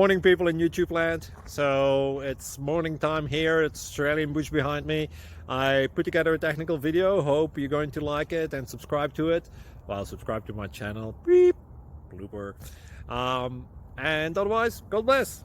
Morning, people in YouTube land. So it's morning time here. It's Australian bush behind me. I put together a technical video. Hope you're going to like it and subscribe to it. Well, subscribe to my channel. Beep, blooper. And otherwise, God bless.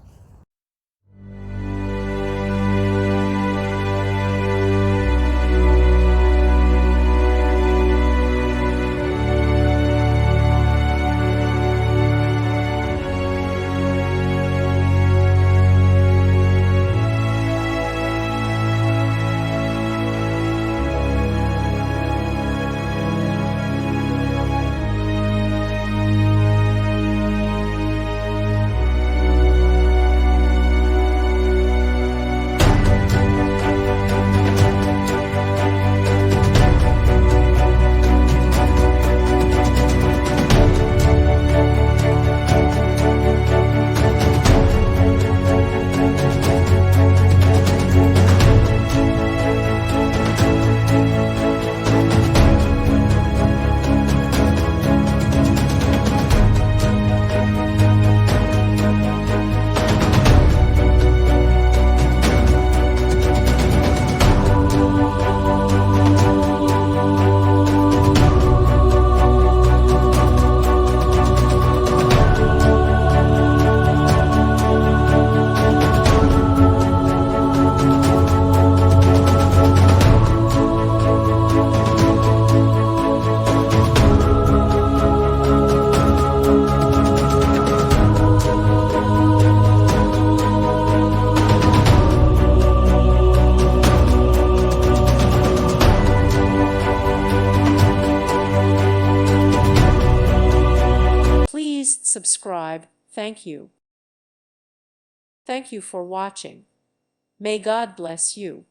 Please subscribe. Thank you. Thank you for watching. May God bless you.